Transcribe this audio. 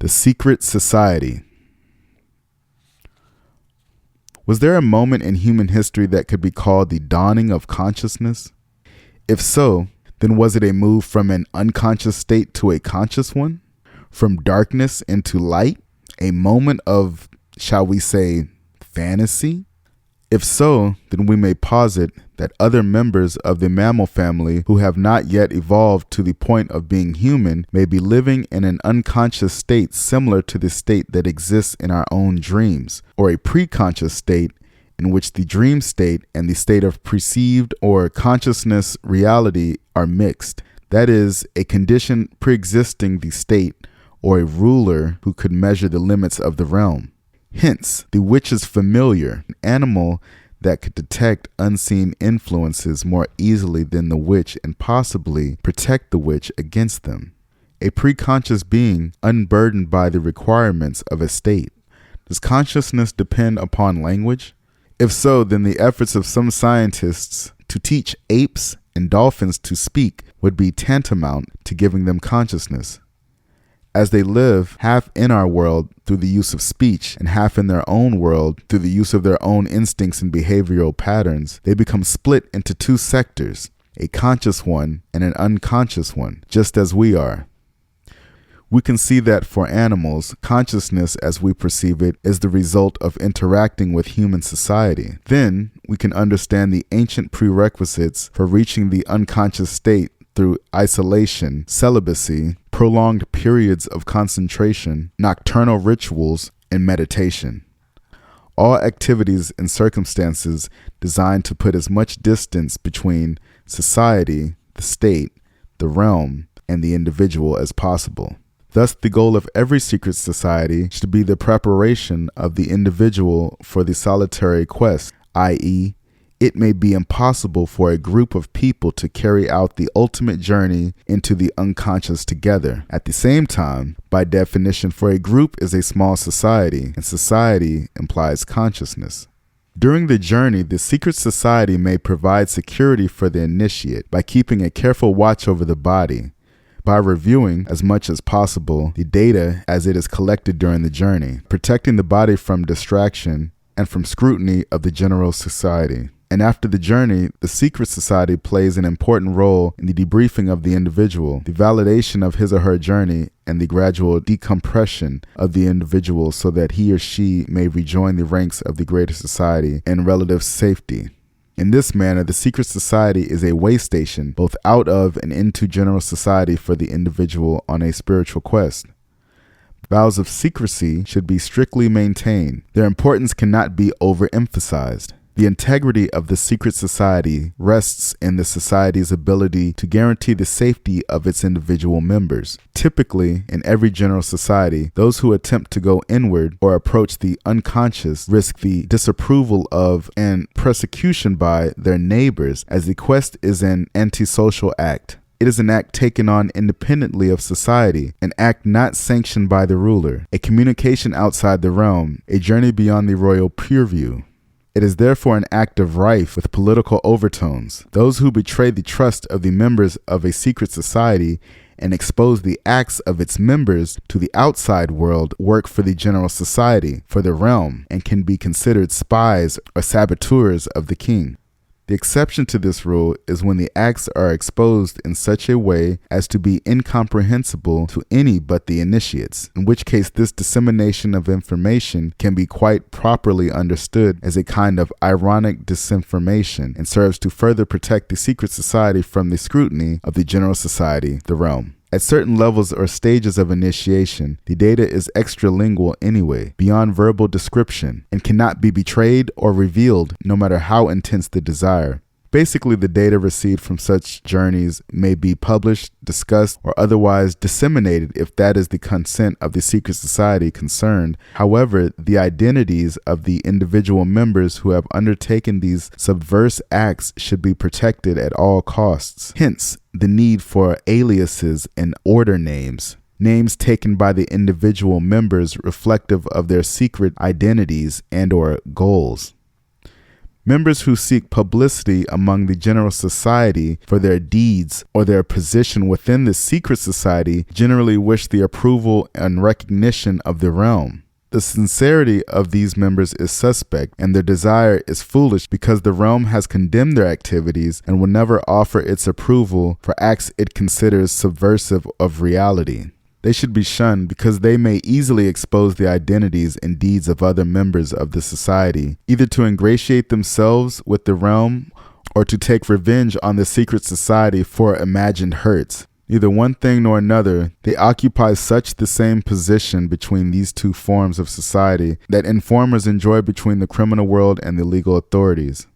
The secret society. Was there a moment in human history that could be called the dawning of consciousness? If so, then was it a move from an unconscious state to a conscious one? From darkness into light? A moment of, shall we say, fantasy? If so, then we may posit that other members of the mammal family who have not yet evolved to the point of being human may be living in an unconscious state similar to the state that exists in our own dreams, or a preconscious state in which the dream state and the state of perceived or consciousness reality are mixed. That is, a condition pre-existing the state, or a ruler who could measure the limits of the realm. Hence, the witch's familiar, an animal that could detect unseen influences more easily than the witch and possibly protect the witch against them. A preconscious being unburdened by the requirements of a state. Does consciousness depend upon language? If so, then the efforts of some scientists to teach apes and dolphins to speak would be tantamount to giving them consciousness. As they live half in our world through the use of speech and half in their own world through the use of their own instincts and behavioral patterns, they become split into two sectors, a conscious one and an unconscious one, just as we are. We can see that for animals, consciousness as we perceive it is the result of interacting with human society. Then we can understand the ancient prerequisites for reaching the unconscious state through isolation, celibacy, prolonged periods of concentration, nocturnal rituals, and meditation. All activities and circumstances designed to put as much distance between society, the state, the realm, and the individual as possible. Thus, the goal of every secret society should be the preparation of the individual for the solitary quest, i.e., it may be impossible for a group of people to carry out the ultimate journey into the unconscious together. At the same time, by definition, for a group is a small society, and society implies consciousness. During the journey, the secret society may provide security for the initiate by keeping a careful watch over the body, by reviewing as much as possible the data as it is collected during the journey, protecting the body from distraction and from scrutiny of the general society. And after the journey, the secret society plays an important role in the debriefing of the individual, the validation of his or her journey, and the gradual decompression of the individual so that he or she may rejoin the ranks of the greater society in relative safety. In this manner, the secret society is a way station both out of and into general society for the individual on a spiritual quest. Vows of secrecy should be strictly maintained. Their importance cannot be overemphasized. The integrity of the secret society rests in the society's ability to guarantee the safety of its individual members. Typically, in every general society, those who attempt to go inward or approach the unconscious risk the disapproval of and persecution by their neighbors, as the quest is an antisocial act. It is an act taken on independently of society, an act not sanctioned by the ruler, a communication outside the realm, a journey beyond the royal purview. It is therefore an act of rife with political overtones. Those who betray the trust of the members of a secret society and expose the acts of its members to the outside world work for the general society, for the realm, and can be considered spies or saboteurs of the king. The exception to this rule is when the acts are exposed in such a way as to be incomprehensible to any but the initiates, in which case this dissemination of information can be quite properly understood as a kind of ironic disinformation and serves to further protect the secret society from the scrutiny of the general society, the realm. At certain levels or stages of initiation, the data is extralingual anyway, beyond verbal description, and cannot be betrayed or revealed no matter how intense the desire. Basically, the data received from such journeys may be published, discussed, or otherwise disseminated if that is the consent of the secret society concerned. However, the identities of the individual members who have undertaken these subversive acts should be protected at all costs. Hence, the need for aliases and order names. Names taken by the individual members reflective of their secret identities and/or goals. Members who seek publicity among the general society for their deeds or their position within the secret society generally wish the approval and recognition of the realm. The sincerity of these members is suspect, and their desire is foolish because the realm has condemned their activities and will never offer its approval for acts it considers subversive of reality. They should be shunned because they may easily expose the identities and deeds of other members of the society, either to ingratiate themselves with the realm or to take revenge on the secret society for imagined hurts. Neither one thing nor another, they occupy such the same position between these two forms of society that informers enjoy between the criminal world and the legal authorities.